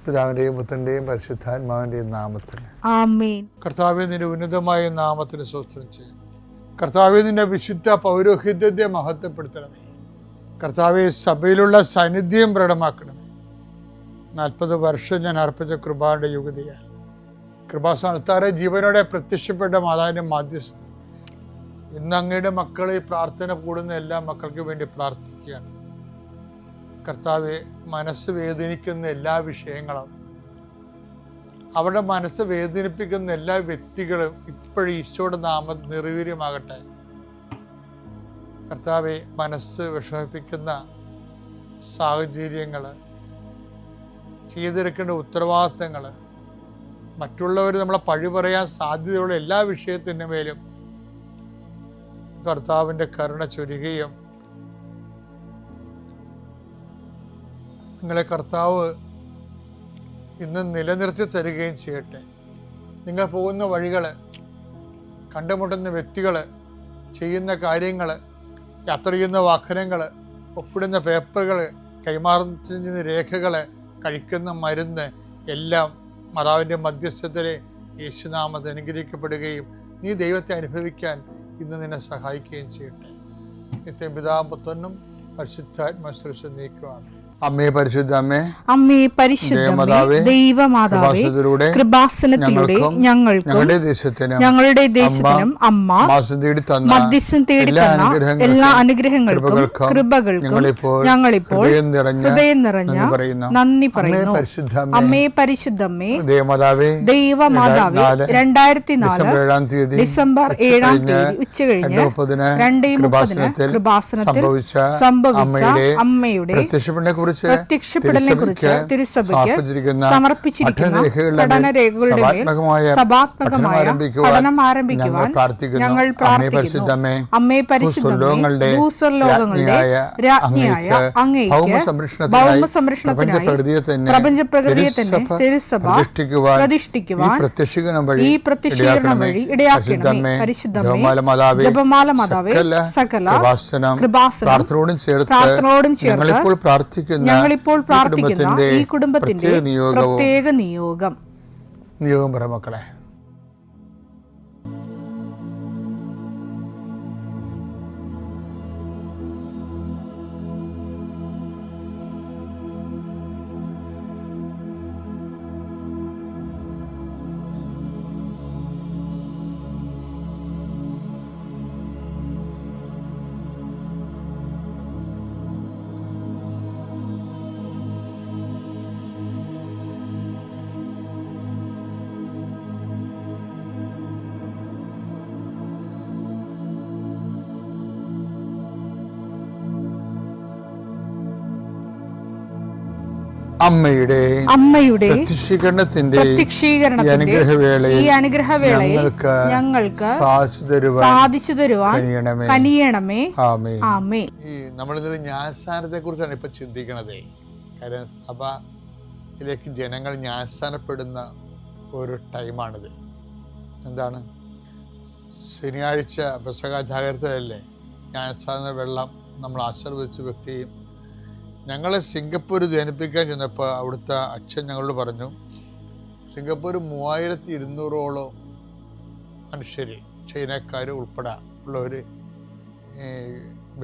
പിതാവിൻ്റെയും പുത്രൻ്റെയും പരിശുദ്ധാത്മാവിൻ്റെയും നാമത്തിൽ ആമേൻ. കർത്താവേ, നിന്റെ ഉന്നതമായ നാമത്തിന് സ്തോത്രം ചെയ്യും. കർത്താവേ, നിന്റെ വിശുദ്ധ പൗരോഹിത്യത്തെ മഹത്വപ്പെടുത്തണമേ. കർത്താവേ, സഭയിലുള്ള സാന്നിധ്യം പ്രകടമാക്കണമേ. 40 വർഷം ഞാൻ അർപ്പിച്ച കൃപാന്റെ യുഗതിയാൽ കൃപാസ്ഥാനത്താറെ ജീവനോടെ പ്രത്യക്ഷപ്പെട്ട മാതാവിൻ്റെ മാധ്യസ്ഥ ഇന്ന് അങ്ങയുടെ മക്കളെ പ്രാർത്ഥന കൂടുന്ന എല്ലാ മക്കൾക്കും വേണ്ടി പ്രാർത്ഥിക്കുകയാണ്. കർത്താവെ, മനസ്സ് വേദനിക്കുന്ന എല്ലാ വിഷയങ്ങളും, അവരുടെ മനസ്സ് വേദനിപ്പിക്കുന്ന എല്ലാ വ്യക്തികളും ഇപ്പോഴും ഈശോയുടെ നാമം നിർവീര്യമാകട്ടെ. കർത്താവെ, മനസ്സ് വിഷമിപ്പിക്കുന്ന സാഹചര്യങ്ങൾ, ചെയ്തെടുക്കേണ്ട ഉത്തരവാദിത്തങ്ങൾ, മറ്റുള്ളവർ നമ്മളെ പഴി പറയാൻ സാധ്യതയുള്ള എല്ലാ വിഷയത്തിൻ്റെ മേലും കർത്താവിൻ്റെ കരുണ ചൊരിയുകയും നിങ്ങളെ കർത്താവ് ഇന്ന് നിലനിർത്തി തരികയും ചെയ്യട്ടെ. നിങ്ങൾ പോകുന്ന വഴികൾ, കണ്ടുമുട്ടുന്ന വ്യക്തികൾ, ചെയ്യുന്ന കാര്യങ്ങൾ, യാത്ര ചെയ്യുന്ന വാഹനങ്ങൾ, ഒപ്പിടുന്ന പേപ്പറുകൾ, കൈമാറുന്ന രേഖകൾ, കഴിക്കുന്ന മരുന്ന് എല്ലാം മാതാവിൻ്റെ മധ്യസ്ഥത്തിൽ യേശുനാമത്തിൽ അനുഗ്രഹിക്കപ്പെടുകയും നീ ദൈവത്തെ അനുഭവിക്കാൻ ഇന്ന് നിന്നെ സഹായിക്കുകയും ചെയ്യട്ടെ. നിത്യം പിതാവും പുത്രനും പരിശുദ്ധാത്മാവിനെ നീക്കുവാണ്. അമ്മേ പരിശുദ്ധ അമ്മേ, അമ്മേ പരിശുദ്ധമേ, ദൈവമാതാവേ, കൃപാസനത്തിലൂടെ ഞങ്ങൾക്കും ഞങ്ങളുടെ ദേശത്തിനും അമ്മ മധ്യസ്ഥം തേടി തന്ന എല്ലാ അനുഗ്രഹങ്ങൾക്കും കൃപകൾക്കും ഞങ്ങളിപ്പോൾ ഹൃദയം നിറഞ്ഞ നന്ദി പറയുന്നു. അമ്മേ പരിശുദ്ധമേ, ദൈവമാതാവേ, 2004 ഡിസംബർ 7 ഉച്ചകഴിഞ്ഞ് 2:30 കൃപാസനത്തിൽ സംഭവിച്ച അമ്മയുടെ പ്രത്യക്ഷപ്പെടലിനെ കുറിച്ച് തിരുസഭയ്ക്ക് സമർപ്പിച്ചിരിക്കുന്ന പഠനരേഖകളുടെ മേൽ സഭാത്മകമായ പഠനം ആരംഭിക്കുവാൻ ഞങ്ങൾ പ്രാർത്ഥിക്കുന്നു. അമ്മേ പരിശുദ്ധമേ, ഭൂസ്വർലോകങ്ങളുടെ രാജ്ഞിയായ അങ്ങേയ്ക്ക് ഭൗമസംരക്ഷണത്തിനായി പ്രപഞ്ചപ്രകൃതിയെ തന്നെ തിരുസഭ പ്രതിഷ്ഠിക്കുവാൻ ഈ പ്രത്യക്ഷീകരണം വഴി ഇടയാക്കണമേ. പരിശുദ്ധമേ, ജപമാല മാതാവേ, സകല കൃപാസനം പ്രാർത്ഥനയോടും ചേർത്ത് ഞങ്ങളിപ്പോൾ പ്രാർത്ഥിക്കുന്ന ഈ കുടുംബത്തിന്റെ പ്രത്യേക നിയോഗം പറ മക്കളെ. അമ്മയുടെ പ്രത്യക്ഷീകരണത്തിന്റെ ഈ അനുഗ്രഹവേളയിൽ ഞങ്ങൾക്ക് സാധിച്ചു തരുവാൻ കനിയണമേ. ആമേൻ. നമ്മളിതിൽ ന്യായസ്ഥാനത്തെ കുറിച്ചാണ് ഇപ്പൊ ചിന്തിക്കണത്. കാര്യം സഭയിലേക്ക് ജനങ്ങൾ ന്യായസ്ഥാനപ്പെടുന്ന ഒരു ടൈമാണിത്. എന്താണ്, ശനിയാഴ്ച പെസഹ ജാഗ്രതയല്ലേ, ന്യായസ്ഥാന വെള്ളം നമ്മൾ ആശീർവദിച്ച് വെക്കുകയും ഞങ്ങൾ സിംഗപ്പൂർ ധ്യാനിപ്പിക്കാൻ ചെന്നപ്പോൾ അവിടുത്തെ അച്ഛൻ ഞങ്ങളോട് പറഞ്ഞു, സിംഗപ്പൂർ 3200ഓളം മനുഷ്യർ, ചൈനക്കാർ ഉൾപ്പെടെ ഉള്ളവർ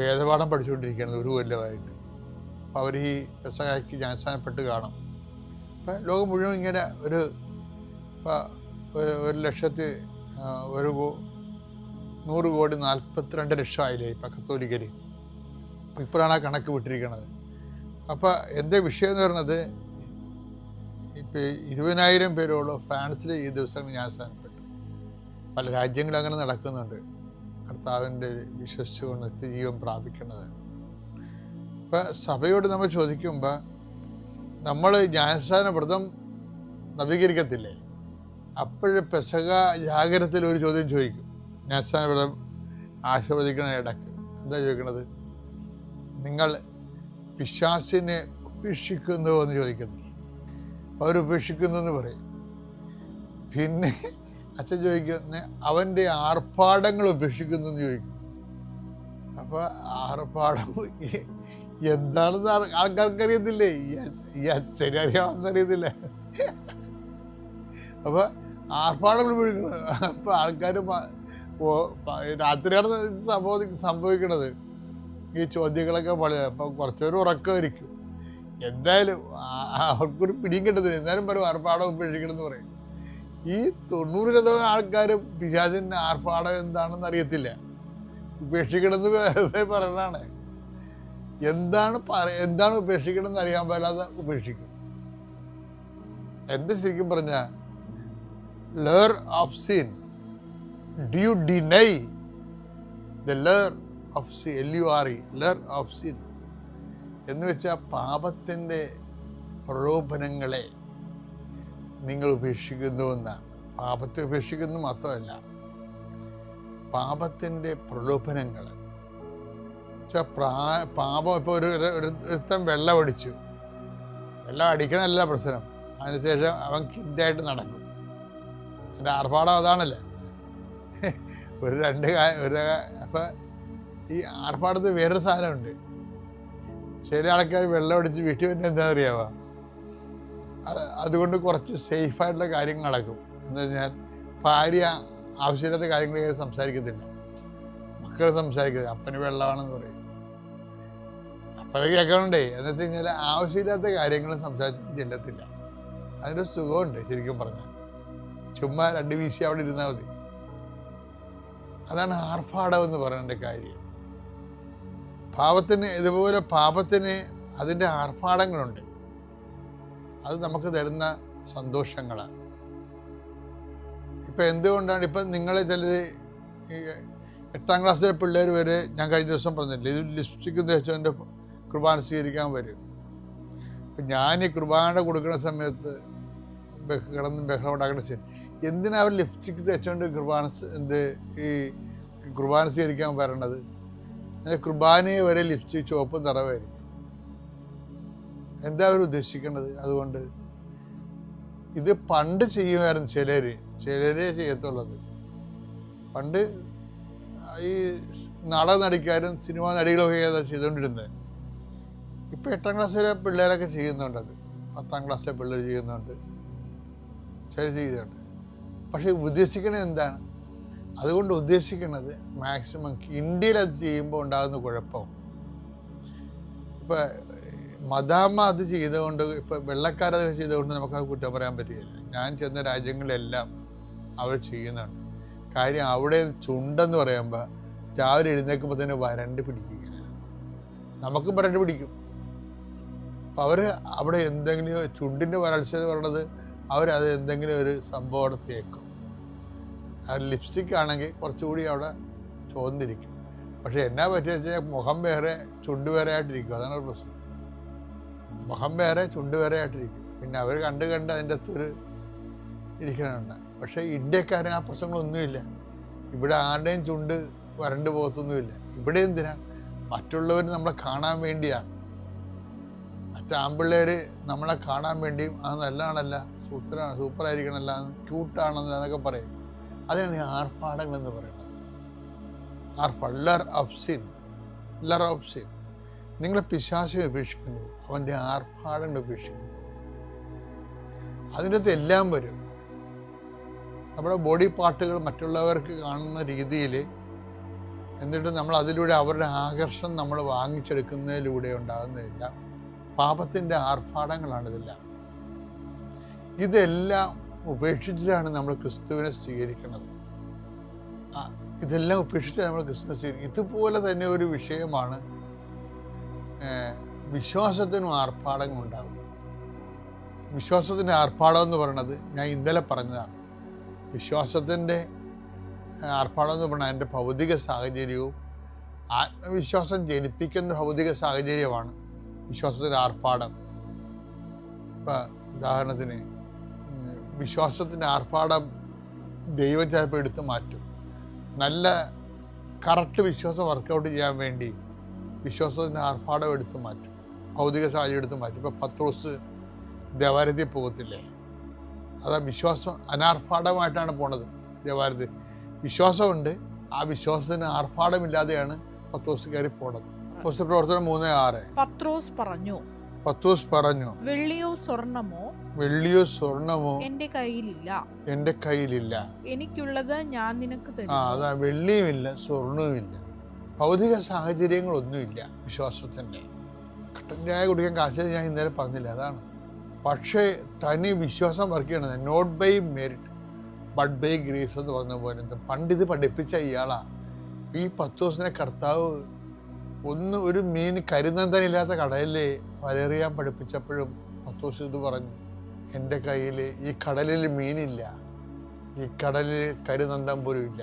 വേദപാഠം പഠിച്ചുകൊണ്ടിരിക്കുകയാണ് 1 കൊല്ലമായിട്ട്. അപ്പോൾ അവർ ഈ പെസഹായ്ക്ക് ജ്ഞാനസ്ഥാനപ്പെട്ട് കാണും. അപ്പം ലോകം മുഴുവൻ ഇങ്ങനെ ഒരു 1,100,42 ആയില്ലേ ഇപ്പം കത്തോലിക്കർ. ഇപ്പോഴാണ് ആ കണക്ക് വിട്ടിരിക്കുന്നത്. അപ്പോൾ എൻ്റെ വിഷയം എന്ന് പറയുന്നത്, ഇപ്പോൾ 20,000 പേരോളം ഫ്രാൻസിൽ ഈ ദിവസങ്ങൾ ജ്ഞാനസ്ഥാനപ്പെട്ടു. പല രാജ്യങ്ങളും അങ്ങനെ നടക്കുന്നുണ്ട്, കർത്താവിൻ്റെ വിശ്വസിച്ചുകൊണ്ട് നിത്യജീവൻ പ്രാപിക്കുന്നത്. ഇപ്പം സഭയോട് നമ്മൾ ചോദിക്കുമ്പോൾ, നമ്മൾ ജ്ഞാനസ്ഥാന വ്രതം നവീകരിക്കത്തില്ലേ, അപ്പോഴ് പെസഹ ജാഗരത്തിൽ ഒരു ചോദ്യം ചോദിക്കും. ജ്ഞാനസ്ഥാന വ്രതം ആശീർവദിക്കുന്ന ഇടക്ക് എന്താ ചോദിക്കണത്, നിങ്ങൾ പിശാചിനെ ഉപേക്ഷിക്കുന്നു എന്ന് ചോദിക്കത്തില്ല. അവരുപേക്ഷിക്കുന്നു എന്ന് പറയും. പിന്നെ അച്ഛൻ ചോദിക്കുന്ന അവൻ്റെ ആർഭാടങ്ങൾ ഉപേക്ഷിക്കുന്നു എന്ന് ചോദിക്കും. അപ്പോൾ ആർഭാടം എന്താണെന്ന് ആൾക്കാർക്കറിയത്തില്ലേ. ഈ അച്ഛനെ അറിയാവുന്നറിയത്തില്ല. അപ്പോൾ ആർപ്പാടങ്ങൾ വിളിക്കുന്നത്. അപ്പോൾ ആൾക്കാർ രാത്രിയാണ് സംഭവിക്കണത്. ഈ ചോദ്യങ്ങളൊക്കെ വളരെ അപ്പം കുറച്ചൊരു ഉറക്കമായിരിക്കും. എന്തായാലും അവർക്കൊരു പിടിയും കിട്ടത്തില്ല. എന്തായാലും പറയും ആർപ്പാടം ഉപേക്ഷിക്കണമെന്ന് പറയും. ഈ 90% ആൾക്കാരും പിശാചിൻ്റെ ആർപ്പാടം എന്താണെന്ന് അറിയത്തില്ല. ഉപേക്ഷിക്കണമെന്ന് വെറുതെ പറയണതാണ്. എന്താണ് ഉപേക്ഷിക്കണമെന്ന് അറിയാൻ പാടില്ലാതെ ഉപേക്ഷിക്കും. എന്ത് ശരിക്കും പറഞ്ഞാൽ lure of sin, do you deny the lure of sin, LURE, lure of sin എന്ന് വെച്ചാൽ പാപത്തിൻ്റെ പ്രലോഭനങ്ങളെ നിങ്ങൾ ഉപേക്ഷിക്കുന്നു എന്നാണ്. പാപത്തെ ഉപേക്ഷിക്കുന്നു മാത്രമല്ല, പാപത്തിൻ്റെ പ്രലോഭനങ്ങൾ വെച്ചാൽ പാപം. ഇപ്പോൾ ഒരുത്തൻ വെള്ളം അടിച്ചു, വെള്ളം അടിക്കണമല്ല പ്രശ്നം, അതിനുശേഷം അവൻ കിറ്റായിട്ട് നടക്കും. എൻ്റെ ആർഭാടം അതാണല്ലേ. അപ്പം ഈ ആർഭാടത്തിൽ വേറൊരു സാധനമുണ്ട്. ചില ആൾക്കാർ വെള്ളം അടിച്ച് വീട്ടിൽ വന്നെ എന്താ അറിയാവുക, അതുകൊണ്ട് കുറച്ച് സേഫായിട്ടുള്ള കാര്യങ്ങൾ നടക്കും. എന്ന് കഴിഞ്ഞാൽ ഭാര്യ ആവശ്യമില്ലാത്ത കാര്യങ്ങളൊക്കെ സംസാരിക്കത്തില്ല, മക്കൾ സംസാരിക്കത്തില്ല. അപ്പന് വെള്ളമാണെന്ന് പറയും. അപ്പനൊക്കെ കേൾക്കണുണ്ടേ. എന്ന് വെച്ച് കഴിഞ്ഞാൽ ആവശ്യമില്ലാത്ത കാര്യങ്ങൾ സംസാരിച്ചിട്ട് ചെല്ലത്തില്ല. അതിൻ്റെ സുഖമുണ്ട് ശരിക്കും പറഞ്ഞാൽ. ചുമ്മാ 2 വീശി അവിടെ ഇരുന്നാൽ മതി. അതാണ് ആർഭാടം എന്ന് പറയേണ്ട കാര്യം. ഇതുപോലെ പാപത്തിന് അതിൻ്റെ ആർഭാടങ്ങളുണ്ട്. അത് നമുക്ക് തരുന്ന സന്തോഷങ്ങളാണ്. ഇപ്പം എന്തുകൊണ്ടാണ് ഇപ്പം നിങ്ങളെ ചിലർ 8ാം ക്ലാസ്സിലെ പിള്ളേർ വരെ, ഞാൻ കഴിഞ്ഞ ദിവസം പറഞ്ഞില്ലേ, ഇത് ലിപ്സ്റ്റിക്ക് തേച്ചവൻ്റെ കുർബാന സ്വീകരിക്കാൻ വരും. ഇപ്പം ഞാൻ ഈ കുർബാന കൊടുക്കുന്ന സമയത്ത് കിടന്ന് ബഹളം ഉണ്ടാക്കേണ്ട ശരി, എന്തിനാ അവർ ലിപ്സ്റ്റിക്ക് തേച്ചുകൊണ്ട് ഈ കുർബാന സ്വീകരിക്കാൻ വരണത്? കുർബാനയെ വരെ ലിപ്സ്റ്റിക് ചുവപ്പും നിറവായിരിക്കും. എന്താ അവർ ഉദ്ദേശിക്കുന്നത്? അതുകൊണ്ട് ഇത് പണ്ട് ചെയ്യുമായിരുന്നു ചിലരേ ചെയ്യത്തുള്ളത്. പണ്ട് ഈ നാടക നടിക്കാരും സിനിമാ നടികളൊക്കെ ഏതാ ചെയ്തുകൊണ്ടിരുന്നത്. ഇപ്പം 8ാം ക്ലാസ്സിലെ പിള്ളേരൊക്കെ ചെയ്യുന്നുണ്ടത്, 10ാം ക്ലാസ്സിലെ പിള്ളേർ ചെയ്യുന്നുണ്ട്, ചില ചെയ്യുന്നുണ്ട്. പക്ഷെ ഉദ്ദേശിക്കണത് എന്താണ്? അതുകൊണ്ട് ഉദ്ദേശിക്കുന്നത് മാക്സിമം ഇന്ത്യയിൽ അത് ചെയ്യുമ്പോൾ ഉണ്ടാകുന്ന കുഴപ്പം, ഇപ്പം മദാമ അത് ചെയ്തുകൊണ്ട്, ഇപ്പം വെള്ളക്കാരത് ചെയ്തുകൊണ്ട് നമുക്കത് കുറ്റം പറയാൻ പറ്റുകയില്ല. ഞാൻ ചെന്ന രാജ്യങ്ങളിലെല്ലാം അവർ ചെയ്യുന്നുണ്ട്. കാര്യം അവിടെ ചുണ്ടെന്ന് പറയുമ്പോൾ രാവിലെ എഴുന്നേൽക്കുമ്പോൾ തന്നെ വരണ്ട് പിടിക്കുക. നമുക്കും വരണ്ട് പിടിക്കും. അപ്പം അവർ അവിടെ എന്തെങ്കിലും ചുണ്ടിൻ്റെ വരൾച്ച എന്ന് പറയുന്നത് അവരത് എന്തെങ്കിലും ഒരു സംഭവം അവിടെ തേക്കും. അത് ലിപ്സ്റ്റിക് ആണെങ്കിൽ കുറച്ചുകൂടി അവിടെ ചോന്നിരിക്കും. പക്ഷെ എന്നാ പറ്റിയ വെച്ചാൽ മുഖം വേറെ ചുണ്ട് വേറെ ആയിട്ടിരിക്കും. അതാണ് ഒരു പ്രശ്നം. മുഖം വേറെ ചുണ്ട് വേറെ ആയിട്ടിരിക്കും. പിന്നെ അവർ കണ്ട് അതിൻ്റെ അകത്തൊരു ഇരിക്കണുണ്ട്. പക്ഷേ ഇന്ത്യക്കാരൻ ആ പ്രശ്നങ്ങളൊന്നുമില്ല. ഇവിടെ ആരുടെയും ചുണ്ട് വരണ്ട് പോകത്തൊന്നുമില്ല. ഇവിടെ എന്തിനാ? മറ്റുള്ളവർ നമ്മളെ കാണാൻ വേണ്ടിയാണ്. ആമ്പിള്ളേർ നമ്മളെ കാണാൻ വേണ്ടിയും അത് നല്ലതാണല്ല, സൂപ്പറായിരിക്കണമല്ല, ക്യൂട്ടാണെന്നല്ല എന്നൊക്കെ പറയും. അതിനാണ് ഈ ആർഭാടങ്ങളെന്ന് പറയുന്നത്. ലർ ഓഫ് സിൻ. നിങ്ങളെ പിശാചിനെ ഉപേക്ഷിക്കുന്നു, അവൻ്റെ ആർഭാടങ്ങൾ ഉപേക്ഷിക്കുന്നു. അതിൻ്റെ അകത്ത് എല്ലാം വരും. നമ്മുടെ ബോഡി പാർട്ടുകൾ മറ്റുള്ളവർക്ക് കാണുന്ന രീതിയിൽ, എന്നിട്ട് നമ്മൾ അതിലൂടെ അവരുടെ ആകർഷണം നമ്മൾ വാങ്ങിച്ചെടുക്കുന്നതിലൂടെ ഉണ്ടാകുന്നതെല്ലാം പാപത്തിൻ്റെ ആർഭാടങ്ങളാണിതെല്ലാം. ഇതെല്ലാം ഉപേക്ഷിച്ചിട്ടാണ് നമ്മൾ ക്രിസ്തുവിനെ സ്വീകരിക്കുന്നത്. ഇതെല്ലാം ഉപേക്ഷിച്ച് നമ്മൾ ക്രിസ്തുവിനെ സ്വീകരിക്കും. ഇതുപോലെ തന്നെ ഒരു വിഷയമാണ് വിശ്വാസത്തിനും ആർഭാടങ്ങളുണ്ടാകും. വിശ്വാസത്തിൻ്റെ ആർഭാടം എന്ന് പറയുന്നത് ഞാൻ ഇന്നലെ പറഞ്ഞതാണ്. വിശ്വാസത്തിൻ്റെ ആർഭാടം എന്ന് പറഞ്ഞാൽ എൻ്റെ ഭൗതിക സാഹചര്യവും ആത്മവിശ്വാസം ജനിപ്പിക്കുന്ന ഭൗതിക സാഹചര്യമാണ് വിശ്വാസത്തിൻ്റെ ആർഭാടം. ഇപ്പം ഉദാഹരണത്തിന് വിശ്വാസത്തിൻ്റെ ആർഭാടം ദൈവം ചിലപ്പോൾ എടുത്തു മാറ്റും. നല്ല കറക്റ്റ് വിശ്വാസം വർക്കൗട്ട് ചെയ്യാൻ വേണ്ടി വിശ്വാസത്തിൻ്റെ ആർഭാടം എടുത്തു മാറ്റും, ഭൗതിക സാഹചര്യം എടുത്തു മാറ്റും. ഇപ്പം പത്രോസ് ദേവാലയത്തിൽ പോകത്തില്ലേ? അതാ വിശ്വാസം അനാർഭാടമായിട്ടാണ് പോണത്. ദേവാലയത്തിൽ വിശ്വാസമുണ്ട്, ആ വിശ്വാസത്തിന് ആർഭാടമില്ലാതെയാണ് പത്രോസ് കയറി പോണത്. പ്രവർത്തനം 3:6. പത്രോസ് പറഞ്ഞു, വെള്ളിയോ സ്വർണമോ എന്റെ കയ്യിലില്ല. എനിക്കുള്ളത് ഞാൻ നിനക്ക് തരും. അതാ, വെള്ളിയുമില്ല, സ്വർണവുമില്ല, ഭൗതിക സാഹചര്യങ്ങളൊന്നുമില്ല. വിശ്വാസത്തിന്റെ കട്ടൻ ചായ കുടിക്കാൻ കാശ് ഞാൻ ഇന്നലെ പറഞ്ഞില്ല, അതാണ്. പക്ഷേ തനി വിശ്വാസം വർക്ക് ചെയ്യണത്. Not by merit but by grace എന്ന് പറഞ്ഞ പോലെ പണ്ടിത് പഠിപ്പിച്ച ഇയാളാ. ഈ പത്രോസിനെ കർത്താവ് ഒരു മീൻ കരുനന്തനില്ലാത്ത കടലിൽ വലറിയാൻ പഠിപ്പിച്ചപ്പോഴും പത്രോസ് ഇത് പറഞ്ഞു, എൻ്റെ കയ്യിൽ ഈ കടലിൽ മീനില്ല, ഈ കടലിൽ കരുനന്തം പോലും ഇല്ല.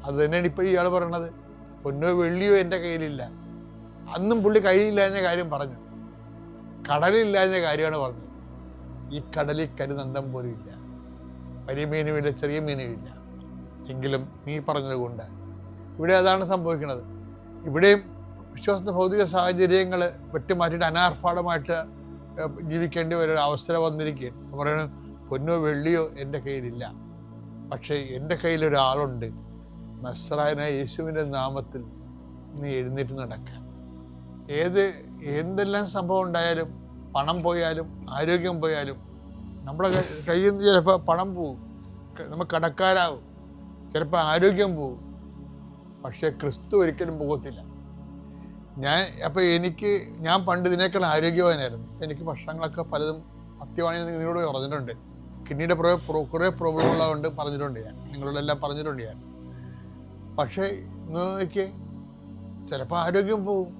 അത് തന്നെയാണ് ഇപ്പോൾ ഇയാൾ പറയണത്. പൊന്നോ വെള്ളിയോ എൻ്റെ കയ്യിലില്ല. അന്നും പുള്ളി കയ്യിലില്ലാഞ്ഞ കാര്യം പറഞ്ഞു, കടലില്ലാഞ്ഞ കാര്യമാണ് പറഞ്ഞത്. ഈ കടലിൽ കരുനന്തം പോലും ഇല്ല, വലിയ മീനുമില്ല, ചെറിയ മീനുമില്ല. എങ്കിലും നീ പറഞ്ഞത് കൊണ്ട് ഇവിടെ അതാണ് സംഭവിക്കുന്നത്. ഇവിടെയും വിശ്വാസത്തെ ഭൗതിക സാഹചര്യങ്ങൾ വെട്ടിമാറ്റിയിട്ട് അനാർഭാടമായിട്ട് ജീവിക്കേണ്ടി ഒരു അവസരം വന്നിരിക്കുകയാണ്. പറയുന്നത്, പൊന്നോ വെള്ളിയോ എൻ്റെ കയ്യിലില്ല, പക്ഷേ എൻ്റെ കയ്യിലൊരാളുണ്ട്, നസ്രായനായ യേശുവിൻ്റെ നാമത്തിൽ നീ എഴുന്നേറ്റ് നടക്കാൻ. എന്തെല്ലാം സംഭവം ഉണ്ടായാലും, പണം പോയാലും ആരോഗ്യം പോയാലും, നമ്മുടെ കയ്യിൽ നിന്ന് ചിലപ്പോൾ പണം പോവും, നമ്മൾ കടക്കാരാവും, ചിലപ്പോൾ ആരോഗ്യം പോവും, പക്ഷേ ക്രിസ്തു ഒരിക്കലും പോകത്തില്ല. ഞാൻ പണ്ട് ഇതിനേക്കാൾ ആരോഗ്യവാനായിരുന്നു. എനിക്ക് ഭക്ഷണങ്ങളൊക്കെ പലതും അത്യവാണെന്ന് നിങ്ങളോട് പറഞ്ഞിട്ടുണ്ട്. കിഡ്നിയുടെ കുറേ പ്രോബ്ലം ഉള്ളതുകൊണ്ട് പറഞ്ഞിട്ടുണ്ട് ഞാൻ, നിങ്ങളോടെല്ലാം പറഞ്ഞിട്ടുണ്ട് ഞാൻ. പക്ഷേ നോക്കിയേ, ചിലപ്പോൾ ആരോഗ്യം പോവും,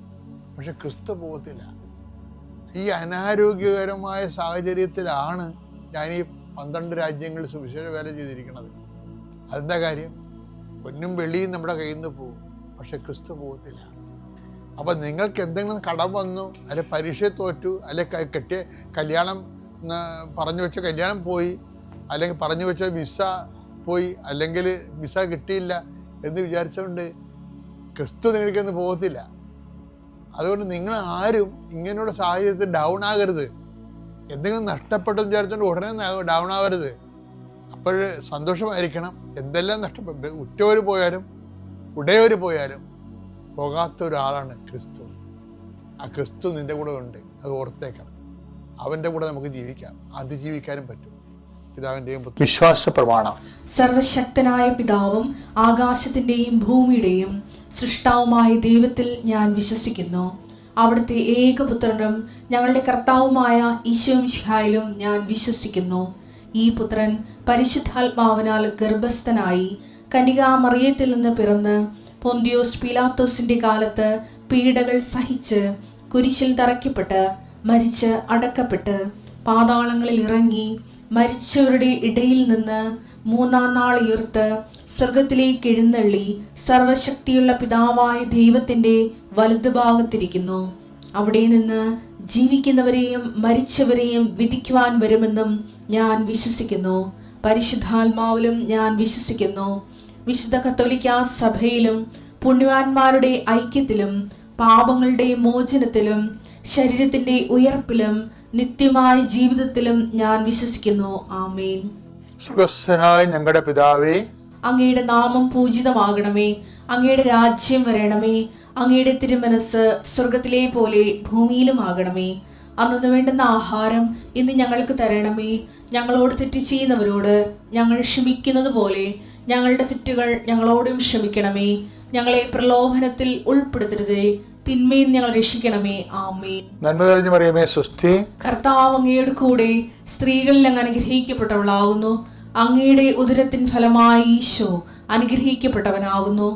പക്ഷെ ക്രിസ്തു പോകത്തില്ല. ഈ അനാരോഗ്യകരമായ സാഹചര്യത്തിലാണ് ഞാൻ ഈ 12 രാജ്യങ്ങളിൽ സുവിശേഷ വേല ചെയ്തിരിക്കുന്നത്. അതെന്താ കാര്യം? പൊന്നും വെള്ളിയും നമ്മുടെ കയ്യിൽ നിന്ന് പോകും, പക്ഷെ ക്രിസ്തു പോകത്തില്ല. അപ്പം നിങ്ങൾക്ക് എന്തെങ്കിലും കടം വന്നു, അല്ലെ പരീക്ഷ തോറ്റു, അല്ലെ കെട്ടിയ കല്യാണം പറഞ്ഞു വെച്ച കല്യാണം പോയി, അല്ലെങ്കിൽ പറഞ്ഞു വെച്ച വിസ പോയി, അല്ലെങ്കിൽ വിസ കിട്ടിയില്ല എന്ന് വിചാരിച്ചുകൊണ്ട് ക്രിസ്തു നിങ്ങൾക്കൊന്നും പോകത്തില്ല. അതുകൊണ്ട് നിങ്ങൾ ആരും ഇങ്ങനെയുള്ള സാഹചര്യത്തിൽ ഡൗൺ ആകരുത്. എന്തെങ്കിലും നഷ്ടപ്പെട്ടെന്ന് വിചാരിച്ചുകൊണ്ട് ഉടനെ ഡൗൺ ആവരുത്. അപ്പോൾ സന്തോഷമായിരിക്കണം. എന്തെല്ലാം നഷ്ടപ്പെട്ടു, ഉറ്റവർ പോയാലും ഉടയവർ പോയാലും പോകാത്ത ഒരാളാണ് ക്രിസ്തു. ആ ക്രിസ്തു നിൻ്റെ കൂടെ ഉണ്ട്, അത് ഓർത്തേക്കണം. അവൻ്റെ കൂടെ നമുക്ക് ജീവിക്കാം, അതിജീവിക്കാനും പറ്റും. പിതാവിൻ്റെയും വിശ്വാസ പ്രമാണം. സർവശക്തനായ പിതാവും ആകാശത്തിൻ്റെയും ഭൂമിയുടെയും സൃഷ്ടാവുമായ ദൈവത്തിൽ ഞാൻ വിശ്വസിക്കുന്നു. അവിടുത്തെ ഏകപുത്രനും ഞങ്ങളുടെ കർത്താവുമായ ഈശോമിശിഹായിലും ഞാൻ വിശ്വസിക്കുന്നു. ഈ പുത്രൻ പരിശുദ്ധാത്മാവിനാൽ ഗർഭസ്ഥനായി കന്യകാമറിയത്തിൽ നിന്ന് പിറന്ന് പൊന്തിയോസ് പീലാത്തോസിന്റെ കാലത്ത് പീഡകൾ സഹിച്ച് കുരിശിൽ തറയ്ക്കപ്പെട്ട് മരിച്ച് അടക്കപ്പെട്ട് പാതാളങ്ങളിൽ ഇറങ്ങി മരിച്ചവരുടെ ഇടയിൽ നിന്ന് 3-ാം നാൾ ഉയർത്ത് സ്വർഗത്തിലേക്ക് എഴുന്നള്ളി സർവശക്തിയുള്ള പിതാവായ ദൈവത്തിന്റെ വലതുഭാഗത്തിരിക്കുന്നു. അവിടെ നിന്ന് ജീവിക്കുന്നവരെയും മരിച്ചവരെയും വിധിക്കുവാൻ വരുമെന്നും ഞാൻ വിശ്വസിക്കുന്നു. പരിശുദ്ധാത്മാവിലും ഞാൻ വിശ്വസിക്കുന്നു. വിശുദ്ധ കത്തോലിക്കാ സഭയിലും പുണ്യവാന്മാരുടെ ഐക്യത്തിലും പാപങ്ങളുടെ മോചനത്തിലും ശരീരത്തിന്റെ ഉയർപ്പിലും നിത്യമായ ജീവിതത്തിലും ഞാൻ വിശ്വസിക്കുന്നു. ആമേൻ. സ്വർഗ്ഗസ്ഥനായ ഞങ്ങളുടെ പിതാവേ, അങ്ങയുടെ നാമം പൂജിതമാകണമേ. അങ്ങയുടെ രാജ്യം വരണമേ. അങ്ങയുടെ തിരുമനസ് സ്വർഗത്തിലെ പോലെ ഭൂമിയിലും ആകണമേ. അന്നു വേണ്ടുന്ന ആഹാരം ഇന്ന് ഞങ്ങൾക്ക് തരണമേ. ഞങ്ങളോട് തെറ്റ് ചെയ്യുന്നവരോട് ഞങ്ങൾ ക്ഷമിക്കുന്നത് പോലെ ഞങ്ങളുടെ തെറ്റുകൾ ഞങ്ങളോടും ക്ഷമിക്കണമേ. ഞങ്ങളെ പ്രലോഭനത്തിൽ ഉൾപ്പെടുത്തരുതേ, തിന്മയിൽ ഞങ്ങൾ രക്ഷിക്കണമേ. ആമേൻ. നന്മ നിറഞ്ഞ മറിയമേ, സ്വസ്തി. കർത്താവ് അങ്ങയുടെ കൂടെ സ്ത്രീകളിൽ അങ്ങ് അനുഗ്രഹിക്കപ്പെട്ടവളാകുന്നു. അങ്ങയുടെ ഉദരത്തിൻ ഫലമായി ഈശോ അനുഗ്രഹിക്കപ്പെട്ടവനാകുന്നു.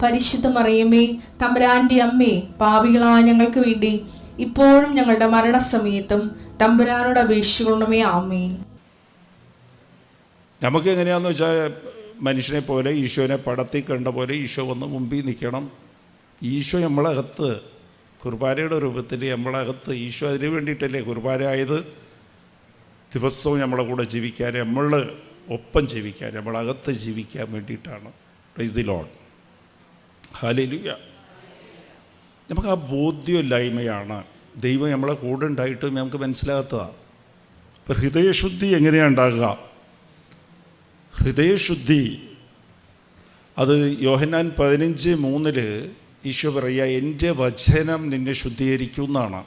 പരിശുദ്ധ മറിയമേ, തമ്പുരാന്റെ അമ്മേ, പാപികളായ ഞങ്ങൾക്ക് വേണ്ടി ഇപ്പോഴും ഞങ്ങളുടെ മരണസമയത്തും തമ്പുരാനോട് അപേക്ഷിക്കണമേ. ആമേൻ. നമുക്ക് എങ്ങനെയാണെന്ന് വെച്ചാൽ മനുഷ്യനെ പോലെ ഈശോനെ പടത്തിൽ കണ്ട പോലെ ഈശോ വന്ന് മുമ്പിൽ നിൽക്കണം. ഈശോ നമ്മളകത്ത് കുർബാനയുടെ രൂപത്തിൽ നമ്മളകത്ത് ഈശോ അതിന് വേണ്ടിയിട്ടല്ലേ കുർബാന ആയത്? ദിവസവും നമ്മളെ കൂടെ ജീവിക്കാൻ, നമ്മൾ ഒപ്പം ജീവിക്കാൻ, നമ്മളകത്ത് ജീവിക്കാൻ വേണ്ടിയിട്ടാണ്. Price the lord. ഹല്ലേലൂയ. നമുക്ക് ആ ബോധ്യമില്ലായ്മയാണ് ദൈവം നമ്മളെ കൂടെ ഉണ്ടായിട്ടും നമുക്ക് മനസ്സിലാകാത്തതാണ്. ഇപ്പം ഹൃദയശുദ്ധി എങ്ങനെയാണ് ഉണ്ടാകുക? ഹൃദയശുദ്ധി അത് യോഹന്നാൻ 15:3 ഈശോ പറയുക, എൻ്റെ വചനം നിന്നെ ശുദ്ധീകരിക്കും എന്നാണ്.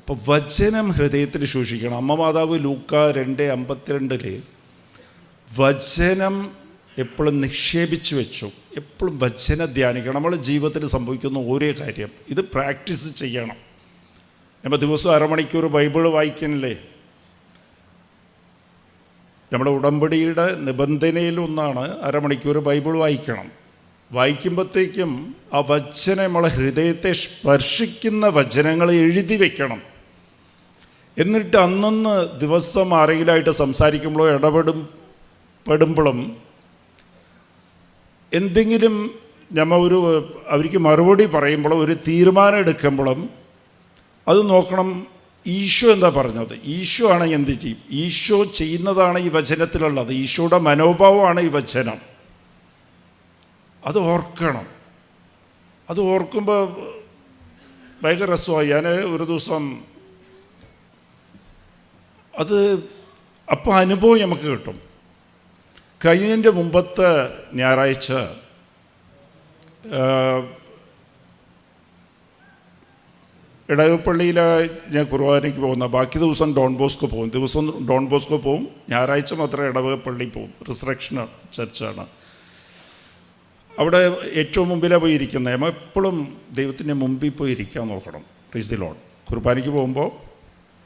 അപ്പോൾ വചനം ഹൃദയത്തിൽ സൂക്ഷിക്കണം. അമ്മ മാതാവ് ലൂക്ക 2:52 വചനം എപ്പോഴും നിക്ഷേപിച്ച് വെച്ചു. എപ്പോഴും വചനം ധ്യാനിക്കണം. നമ്മുടെ ജീവിതത്തിൽ സംഭവിക്കുന്ന ഓരോ കാര്യം ഇത് പ്രാക്ടീസ് ചെയ്യണം. നമ്മൾ ദിവസം അരമണിക്കൂർ ബൈബിൾ വായിക്കണില്ലേ? നമ്മുടെ ഉടമ്പടിയുടെ നിബന്ധനയിലൊന്നാണ് അരമണിക്കൂർ ബൈബിൾ വായിക്കണം. വായിക്കുമ്പോഴത്തേക്കും ആ വചനം നമ്മളെ ഹൃദയത്തെ സ്പർശിക്കുന്ന വചനങ്ങൾ എഴുതി വയ്ക്കണം. എന്നിട്ട് അന്നന്ന് ദിവസം ആരെങ്കിലുമായിട്ട് സംസാരിക്കുമ്പോഴോ ഇടപെടുമ്പോഴും എന്തെങ്കിലും നമ്മൾ അവർക്ക് മറുപടി പറയുമ്പോഴോ ഒരു തീരുമാനം എടുക്കുമ്പോഴും അത് നോക്കണം, ഈശോ എന്താ പറഞ്ഞത്, ഈശോ ആണെങ്കിൽ എന്ത് ചെയ്യും, ഈശോ ചെയ്യുന്നതാണ് ഈ വചനത്തിലുള്ളത്, ഈശോയുടെ മനോഭാവമാണ് ഈ വചനം. അത് ഓർക്കണം. അത് ഓർക്കുമ്പോൾ ഭയങ്കര രസമായി. ഞാൻ ഒരു ദിവസം അത് അപ്പോൾ അനുഭവം നമുക്ക് കിട്ടും. കഴിഞ്ഞതിൻ്റെ മുമ്പത്തെ ഞായറാഴ്ച ഇടവപ്പള്ളിയിൽ ഞാൻ കുർബാനയ്ക്ക് പോകുന്ന, ബാക്കി ദിവസം ഡോൺ ബോസ്കോ പോകും. ദിവസം ഡോൺ ബോസ്കോ പോവും, ഞായറാഴ്ച മാത്രമേ ഇടവപ്പള്ളി പോവും. റിസറക്ഷൻ ചർച്ചാണ്. അവിടെ ഏറ്റവും മുമ്പിലാണ് പോയി ഇരിക്കുന്നത്. നമ്മൾ എപ്പോഴും ദൈവത്തിൻ്റെ മുമ്പിൽ പോയി ഇരിക്കാൻ നോക്കണം. Price the Lord. കുർബാനയ്ക്ക് പോകുമ്പോൾ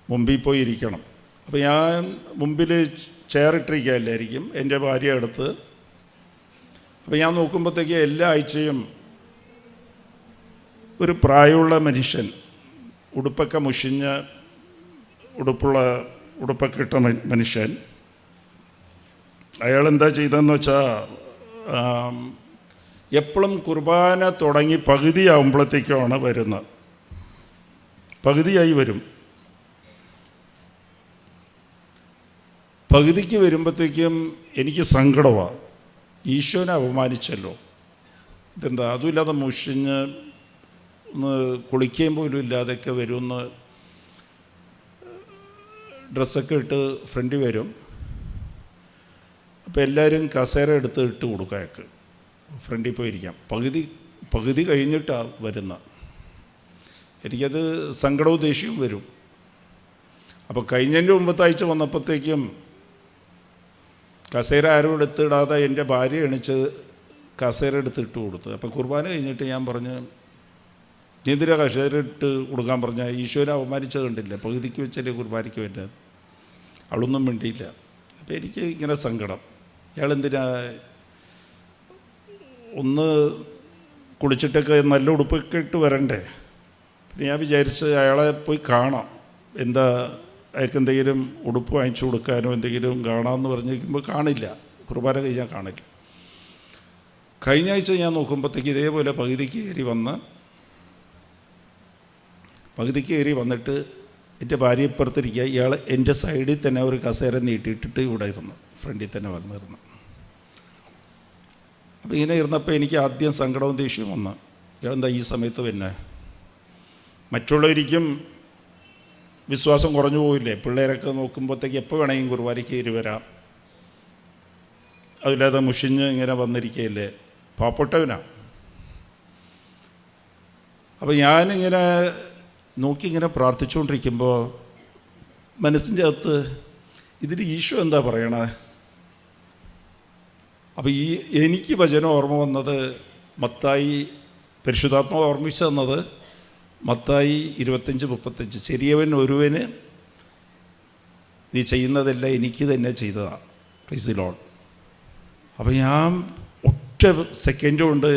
മുമ്പിൽ പോയി ഇരിക്കണം. അപ്പോൾ ഞാൻ മുമ്പിൽ ചെയറിട്ടിരിക്കുകയല്ലായിരിക്കും, എൻ്റെ ഭാര്യ അടുത്ത്. അപ്പോൾ ഞാൻ നോക്കുമ്പോഴത്തേക്ക് എല്ലാ ആഴ്ചയും ഒരു പ്രായമുള്ള മനുഷ്യൻ, ഉടുപ്പൊക്കെ മുഷിഞ്ഞ ഉടുപ്പൊക്കെ ഇട്ട മനുഷ്യൻ, അയാളെന്താ ചെയ്തതെന്ന് വെച്ചാൽ എപ്പോഴും കുർബാന തുടങ്ങി പകുതിയാകുമ്പോഴത്തേക്കാണ് വരുന്നത്. പകുതിയായി വരും. പകുതിക്ക് വരുമ്പോഴത്തേക്കും എനിക്ക് സങ്കടമാണ്. ഈശോനെ അപമാനിച്ചല്ലോ, ഇതെന്താ അതുമില്ലാതെ മുഷിഞ്ഞ് ഒന്ന് കുളിക്കുകയും പോലും ഇല്ലാതെയൊക്കെ വരുമെന്ന് ഡ്രസ്സൊക്കെ ഇട്ട് ഫ്രണ്ടിൽ വരും. അപ്പോൾ എല്ലാവരും കസേര എടുത്ത് ഇട്ട് കൊടുക്കും അയാൾക്ക്, ഫ്രണ്ടിൽ പോയിരിക്കാം. പകുതി കഴിഞ്ഞിട്ടാണ് വരുന്നത്. എനിക്കത് സങ്കടവും ദേഷ്യവും വരും. അപ്പോൾ കഴിഞ്ഞതിൻ്റെ മുമ്പത്തെ ആഴ്ച വന്നപ്പോഴത്തേക്കും കസേര ആരും എടുത്തിടാതെ എൻ്റെ ഭാര്യ എണിച്ച് കസേര എടുത്തിട്ട് കൊടുത്തു. അപ്പോൾ കുർബാന കഴിഞ്ഞിട്ട് ഞാൻ പറഞ്ഞു, നീ എന്തിനാ കസേര ഇട്ട് കൊടുക്കാൻ പറഞ്ഞാൽ, ഈശോനെ അവമാനിച്ചത് കണ്ടില്ല, പകുതിക്ക് വെച്ചല്ലേ കുർബാനയ്ക്ക് വരുന്നത്. അവളൊന്നും മിണ്ടിയില്ല. അപ്പോൾ എനിക്ക് ഇങ്ങനെ സങ്കടം, ഇയാളെന്തിനാ ഒന്ന് കുളിച്ചിട്ടൊക്കെ നല്ല ഉടുപ്പൊക്കെ ഇട്ട് വരണ്ടേ. പിന്നെ ഞാൻ വിചാരിച്ച് അയാളെ പോയി കാണാം, എന്താ അയാൾക്ക് എന്തെങ്കിലും ഉടുപ്പ് വാങ്ങിച്ചു കൊടുക്കാനോ എന്തെങ്കിലും കാണാമെന്ന് പറഞ്ഞിരിക്കുമ്പോൾ കാണില്ല. കുർബാന കഴിഞ്ഞാൽ കാണില്ല. കഴിഞ്ഞ ആഴ്ച ഞാൻ നോക്കുമ്പോഴത്തേക്ക് ഇതേപോലെ പകുതിക്ക് കയറി വന്നിട്ട് എൻ്റെ ഭാര്യ ഇപ്പുറത്തിരിക്കുക, ഇയാൾ എൻ്റെ സൈഡിൽ തന്നെ ഒരു കസേര നീട്ടിയിട്ടിട്ട് ഇവിടെ ഇരുന്നു, ഫ്രണ്ടിൽ തന്നെ വന്നിരുന്നു. അപ്പോൾ ഇങ്ങനെ ഇരുന്നപ്പോൾ എനിക്ക് ആദ്യം സങ്കടവും ദേഷ്യവും വന്നു. ഇയാളെന്താ ഈ സമയത്ത് പിന്നെ, മറ്റുള്ളവരിക്കും വിശ്വാസം കുറഞ്ഞു പോയില്ലേ, പിള്ളേരൊക്കെ നോക്കുമ്പോഴത്തേക്ക് എപ്പോൾ വേണമെങ്കിലും കുർബാനയ്ക്ക് കയറി വരാം, അതില്ലാതെ മുഷിഞ്ഞ് ഇങ്ങനെ വന്നിരിക്കുകയല്ലേ, പാവപ്പെട്ടവനാ. അപ്പോൾ ഞാനിങ്ങനെ നോക്കിയിങ്ങനെ പ്രാർത്ഥിച്ചുകൊണ്ടിരിക്കുമ്പോൾ മനസ്സിൻ്റെ അകത്ത് ഇതിൽ ഈശോ എന്താ പറയണേ. അപ്പോൾ എനിക്ക് വചനം ഓർമ്മ വന്നത് മത്തായി, പരിശുദ്ധാത്മാവ് ഓർമ്മിച്ചു തന്നത് മത്തായി 25:35, ചെറിയവൻ ഒരുവന് നീ ചെയ്യുന്നതെല്ലാം എനിക്ക് തന്നെ ചെയ്തതാണ്. Price the Lord. അപ്പോൾ ഞാൻ ഒറ്റ സെക്കൻഡ് കൊണ്ട്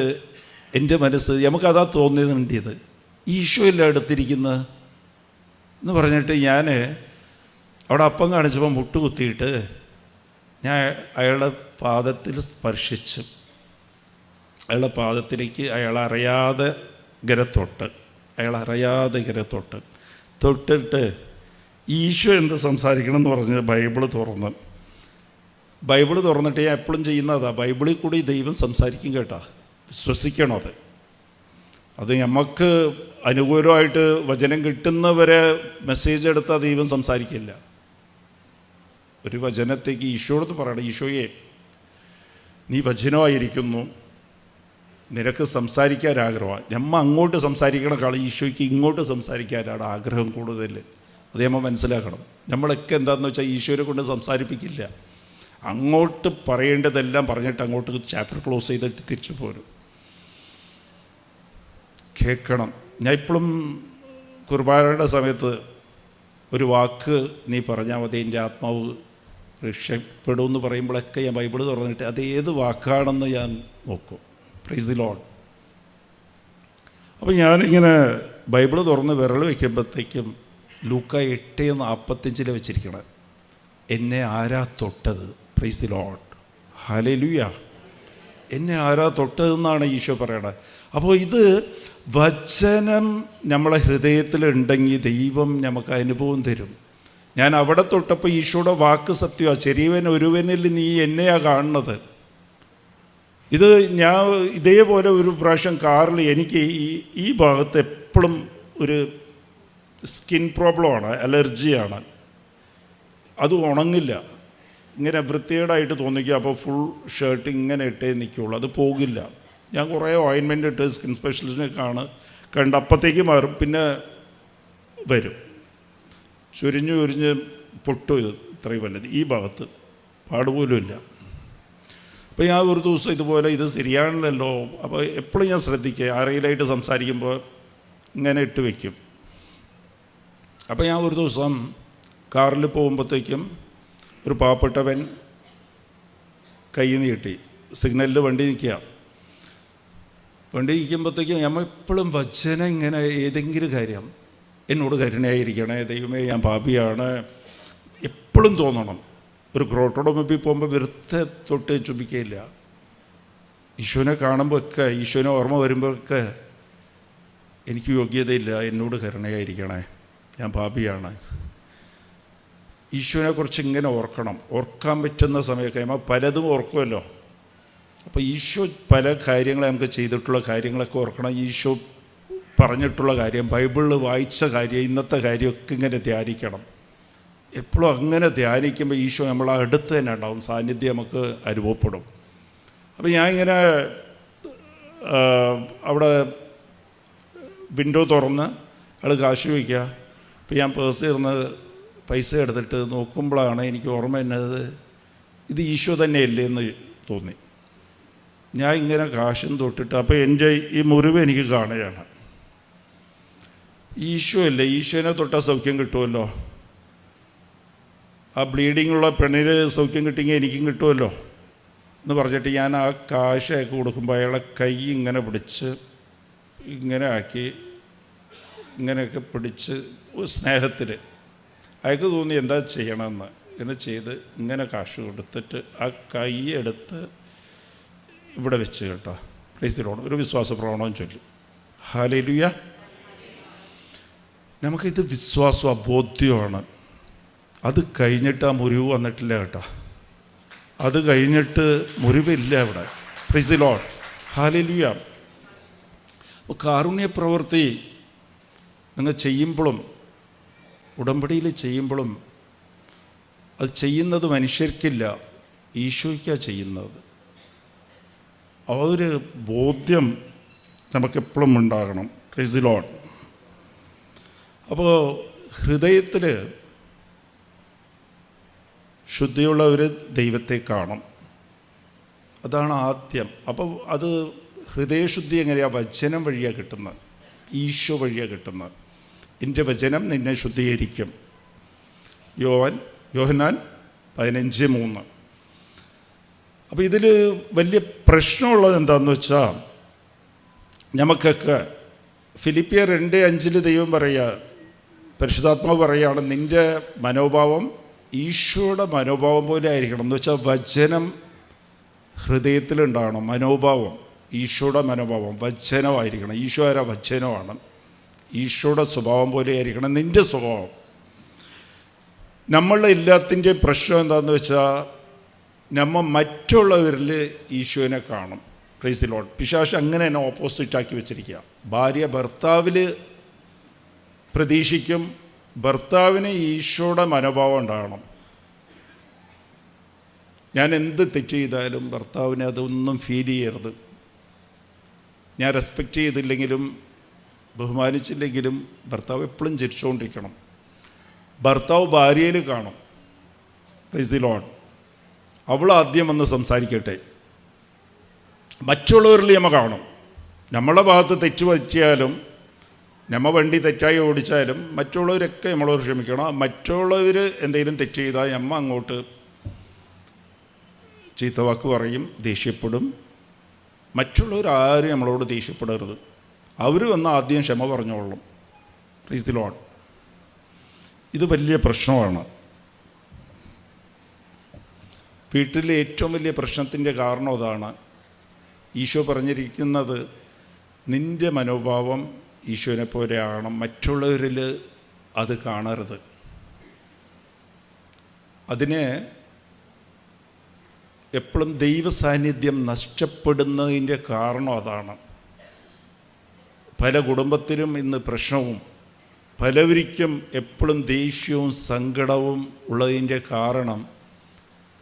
എൻ്റെ മനസ്സ് നമുക്കതാ തോന്നിയത്, ഈശോ എല്ലാം എടുത്തിരിക്കുന്നത് എന്ന് പറഞ്ഞിട്ട് ഞാൻ അവിടെ അപ്പം കാണിച്ചപ്പോൾ മുട്ടുകുത്തിയിട്ട് ഞാൻ അയാളുടെ പാദത്തിൽ സ്പർശിച്ചു. അയാളുടെ പാദത്തിലേക്ക് അയാളറിയാതെ തൊട്ടിട്ട് ഈശോ എന്ത് സംസാരിക്കണം എന്ന് പറഞ്ഞ് ബൈബിള് തുറന്നിട്ട് ഞാൻ എപ്പോഴും ചെയ്യുന്നതാണ്. ബൈബിളിൽ കൂടി ദൈവം സംസാരിക്കും കേട്ടോ, വിശ്വസിക്കണം. അത് നമുക്ക് അനുകൂലമായിട്ട് വചനം കിട്ടുന്നവരെ മെസ്സേജ് എടുത്താൽ ദൈവം സംസാരിക്കില്ല. ഒരു വചനത്തേക്ക് ഈശോയോട് പറയണം, ഈശോയെ നീ വചനമായിരിക്കുന്നു, നിനക്ക് സംസാരിക്കാൻ ആഗ്രഹമാണ്. നമ്മൾ അങ്ങോട്ട് സംസാരിക്കണേക്കാൾ ഈശോയ്ക്ക് ഇങ്ങോട്ട് സംസാരിക്കാനാണ് ആഗ്രഹം കൂടുതൽ. അത് നമ്മൾ മനസ്സിലാക്കണം. നമ്മളൊക്കെ എന്താണെന്ന് വെച്ചാൽ ഈശോയെ കൊണ്ട് സംസാരിപ്പിക്കില്ല. അങ്ങോട്ട് പറയേണ്ടതെല്ലാം പറഞ്ഞിട്ട് അങ്ങോട്ട് ചാപ്റ്റർ ക്ലോസ് ചെയ്തിട്ട് തിരിച്ചു പോരും. കേൾക്കണം. ഞാൻ ഇപ്പോഴും കുർബാനയുടെ സമയത്ത് ഒരു വാക്ക് നീ പറഞ്ഞാൽ മതി, എൻ്റെ ആത്മാവ് രക്ഷപ്പെടുമെന്ന് പറയുമ്പോഴൊക്കെ ഞാൻ ബൈബിൾ തുറന്നിട്ട് അത് ഏത് വാക്കാണെന്ന് ഞാൻ നോക്കും. Price the Lord. അപ്പോൾ ഞാനിങ്ങനെ ബൈബിൾ തുറന്ന് വിരൽ വയ്ക്കുമ്പോഴത്തേക്കും ലൂക്ക 8:45 വെച്ചിരിക്കണം. എന്നെ ആരാ തൊട്ടത്? Praise the lord. ഹല്ലേലൂയ. എന്നെ ആരാ തൊട്ടതെന്നാണ് ഈശോ പറയണത്. അപ്പോൾ ഇത് വചനം നമ്മളെ ഹൃദയത്തിലുണ്ടെങ്കിൽ ദൈവം നമുക്ക് അനുഭവം തരും. ഞാൻ അവിടെ തൊട്ടപ്പോൾ ഈശോയുടെ വാക്ക് സത്യമാണ്. ചെറിയവൻ ഒരുവനിൽ നീ എന്നെയാണ് കാണുന്നത്. ഇത് ഞാൻ ഇതേപോലെ ഒരു പ്രാവശ്യം കാറിൽ എനിക്ക് ഈ ഭാഗത്ത് എപ്പോഴും ഒരു സ്കിൻ പ്രോബ്ലമാണ്, അലർജിയാണ്. അത് ഉണങ്ങില്ല, ഇങ്ങനെ വൃത്തികേടായിട്ട് തോന്നിക്കുക. അപ്പോൾ ഫുൾ ഷർട്ട് ഇങ്ങനെ ഇട്ടേ നിൽക്കുകയുള്ളൂ, അത് പോകില്ല. ഞാൻ കുറേ ഓയിൻമെൻ്റ് ഇട്ട് സ്കിൻ സ്പെഷ്യലിസ്റ്റിനെ കണ്ട് അപ്പത്തേക്ക് മാറും, പിന്നെ വരും. ചുരിഞ്ഞ് പൊട്ടും. ഇത് ഇത്രയും വല്ലത് ഈ ഭാഗത്ത് പാടുപോലും ഇല്ല. അപ്പോൾ ഞാൻ ഒരു ദിവസം ഇതുപോലെ ഇത് ശരിയാണല്ലോ. അപ്പോൾ എപ്പോഴും ഞാൻ ശ്രദ്ധിക്കുക, ആരെങ്കിലായിട്ട് സംസാരിക്കുമ്പോൾ ഇങ്ങനെ ഇട്ട് വയ്ക്കും. അപ്പോൾ ഞാൻ ഒരു ദിവസം കാറിൽ പോകുമ്പോഴത്തേക്കും ഒരു പാവപ്പെട്ടവൻ കൈ നീട്ടി സിഗ്നലിൽ വണ്ടി നിൽക്കുമ്പോഴത്തേക്കും നമ്മൾ എപ്പോഴും വചനം ഇങ്ങനെ ഏതെങ്കിലും കാര്യം എന്നോട് കരുണയായിരിക്കണേ, ദൈവമേ ഞാൻ പാപിയാണ് എപ്പോഴും തോന്നണം. ഒരു ക്രോട്ടോടെ മുമ്പിൽ പോകുമ്പോൾ വെറുതെ തൊട്ട് ചുമിക്കുകയില്ല. ഈശോനെ കാണുമ്പോഴൊക്കെ, ഈശോനെ ഓർമ്മ വരുമ്പോഴൊക്കെ എനിക്ക് യോഗ്യതയില്ല, എന്നോട് കരുണയായിരിക്കണേ, ഞാൻ പാപിയാണ്. ഈശോനെക്കുറിച്ച് ഇങ്ങനെ ഓർക്കാൻ പറ്റുന്ന സമയമൊക്കെ നമ്മൾ പലതും ഓർക്കുമല്ലോ. അപ്പോൾ ഈശോ പല കാര്യങ്ങളെ നമുക്ക് ചെയ്തിട്ടുള്ള കാര്യങ്ങളൊക്കെ ഓർക്കണം. ഈശോ പറഞ്ഞിട്ടുള്ള കാര്യം, ബൈബിളിൽ വായിച്ച കാര്യം, ഇന്നത്തെ കാര്യമൊക്കെ ഇങ്ങനെ ധ്യാനിക്കണം. എപ്പോഴും അങ്ങനെ ധ്യാനിക്കുമ്പോൾ ഈശോ നമ്മളെ അടുത്ത് തന്നെ ഉണ്ടാവും, സാന്നിധ്യം നമുക്ക് അനുഭവപ്പെടും. അപ്പോൾ ഞാൻ ഇങ്ങനെ അവിടെ വിൻഡോ തുറന്ന് ആൾ കാശ് വയ്ക്കുക. അപ്പോൾ ഞാൻ പേഴ്സ് ഇരുന്ന് പൈസ എടുത്തിട്ട് നോക്കുമ്പോഴാണ് എനിക്ക് ഓർമ്മ എന്നത് ഇത് ഈശോ തന്നെയല്ലേ എന്ന് തോന്നി. ഞാൻ ഇങ്ങനെ കാശും തൊട്ടിട്ട് അപ്പോൾ എൻ്റെ ഈ മുറിവ് എനിക്ക് കാണുകയാണ്. ഈശോ അല്ലേ, ഈശോനെ തൊട്ടാൽ സൗഖ്യം കിട്ടുമല്ലോ. ആ ബ്ലീഡിങ്ങുള്ള പെണ്ണിന് സൗഖ്യം കിട്ടിയെങ്കിൽ എനിക്കും കിട്ടുമല്ലോ എന്ന് പറഞ്ഞിട്ട് ഞാൻ ആ കാശൊക്കെ കൊടുക്കുമ്പോൾ അയാളെ കൈ ഇങ്ങനെ പിടിച്ച് ഇങ്ങനെ ആക്കി ഇങ്ങനെയൊക്കെ പിടിച്ച് സ്നേഹത്തിൽ അയാൾക്ക് തോന്നി എന്താ ചെയ്യണമെന്ന്. ഇങ്ങനെ ചെയ്ത് ഇങ്ങനെ കാശ് കൊടുത്തിട്ട് ആ കൈ എടുത്ത് ഇവിടെ വെച്ച് കേട്ടോ. Price the Lord. ഒരു വിശ്വാസ പ്രമാണം ചൊല്ലി. ഹല്ലേലൂയ. നമുക്കിത് വിശ്വാസം ബോധ്യമാണ്. അത് കഴിഞ്ഞിട്ട് ആ മുറിവ് വന്നിട്ടില്ല കേട്ടോ. അത് കഴിഞ്ഞിട്ട് മുറിവില്ല അവിടെ. Price the lord. ഹല്ലേലൂയ. അപ്പോൾ കാരുണ്യ പ്രവൃത്തി നിങ്ങൾ ചെയ്യുമ്പോഴും ഉടമ്പടിയിൽ ചെയ്യുമ്പോഴും അത് ചെയ്യുന്നത് മനുഷ്യർക്കില്ല, ഈശോയ്ക്കാണ് ചെയ്യുന്നത്. ആ ഒരു ബോധ്യം നമുക്കെപ്പോഴും ഉണ്ടാകണം. Price the Lord. അപ്പോൾ ഹൃദയത്തിൽ ശുദ്ധിയുള്ള ഒരു ദൈവത്തെ കാണും. അതാണ് ആദ്യം. അപ്പോൾ അത് ഹൃദയശുദ്ധി എങ്ങനെയാണ്? വചനം വഴിയാണ് കിട്ടുന്നത്, ഈശോ വഴിയാണ് കിട്ടുന്നത്. എൻ്റെ വചനം നിന്നെ ശുദ്ധീകരിക്കും. യോഹന്നാൻ 15:3. അപ്പോൾ ഇതിൽ വലിയ പ്രശ്നമുള്ളത് എന്താണെന്ന് വെച്ചാൽ നമുക്കൊക്കെ ഫിലിപ്പിയർ 2:5 ദൈവം പറയുക, പരിശുദ്ധാത്മാവ് പറയുകയാണ്, നിൻ്റെ മനോഭാവം ഈശോയുടെ മനോഭാവം പോലെ ആയിരിക്കണം. എന്ന് വെച്ചാൽ വചനം ഹൃദയത്തിലുണ്ടാകണം. മനോഭാവം ഈശോയുടെ മനോഭാവം വചനമായിരിക്കണം. ഈശോ ആരാ? വചനമാണ്. ഈശോയുടെ സ്വഭാവം പോലെ ആയിരിക്കണം നിൻ്റെ സ്വഭാവം. നമ്മളുടെ എല്ലാത്തിൻ്റെയും പ്രശ്നം എന്താണെന്ന് വെച്ചാൽ നമ്മൾ മറ്റുള്ളവരിൽ ഈശോനെ കാണും. Price the Lord. പിശാച് അങ്ങനെ തന്നെ ഓപ്പോസിറ്റാക്കി വെച്ചിരിക്കുക. ഭാര്യ ഭർത്താവിൽ പ്രതീക്ഷിക്കും, ഭർത്താവിന് ഈശോയുടെ മനോഭാവം ഉണ്ടാകണം. ഞാൻ എന്ത് തെറ്റ് ചെയ്താലും ഭർത്താവിനെ അതൊന്നും ഫീൽ ചെയ്യരുത്. ഞാൻ റെസ്പെക്റ്റ് ചെയ്തില്ലെങ്കിലും ബഹുമാനിച്ചില്ലെങ്കിലും ഭർത്താവ് എപ്പോഴും ചിരിച്ചുകൊണ്ടിരിക്കണം. ഭർത്താവ് ഭാര്യയിൽ കാണും. Price the Lord. അവൾ ആദ്യം വന്ന് സംസാരിക്കട്ടെ. മറ്റുള്ളവരിൽ നമ്മൾ കാണും. നമ്മളെ ഭാഗത്ത് തെറ്റ് പറ്റിയാലും നമ്മൾ വണ്ടി തെറ്റായി ഓടിച്ചാലും മറ്റുള്ളവരൊക്കെ നമ്മളോട് ക്ഷമിക്കണം. മറ്റുള്ളവർ എന്തെങ്കിലും തെറ്റ് ചെയ്താൽ നമ്മൾ അങ്ങോട്ട് ചീത്തവാക്ക് പറയും, ദേഷ്യപ്പെടും. മറ്റുള്ളവർ ആരും നമ്മളോട് ദേഷ്യപ്പെടരുത്. അവർ വന്ന് ആദ്യം ക്ഷമ പറഞ്ഞോളും. Price the Lord. ഇത് വലിയ പ്രശ്നമാണ്. വീട്ടിലെ ഏറ്റവും വലിയ പ്രശ്നത്തിൻ്റെ കാരണം അതാണ്. ഈശോ പറഞ്ഞിരിക്കുന്നത് നിൻ്റെ മനോഭാവം ഈശോനെ പോലെയാണ്, മറ്റുള്ളവരിൽ അത് കാണരുത്. അതിന് എപ്പോഴും ദൈവസാന്നിധ്യം നഷ്ടപ്പെടുന്നതിൻ്റെ കാരണം അതാണ്. പല കുടുംബത്തിലും ഇന്ന് പ്രശ്നവും പലവർക്കും എപ്പോഴും ദേഷ്യവും സങ്കടവും ഉള്ളതിൻ്റെ കാരണം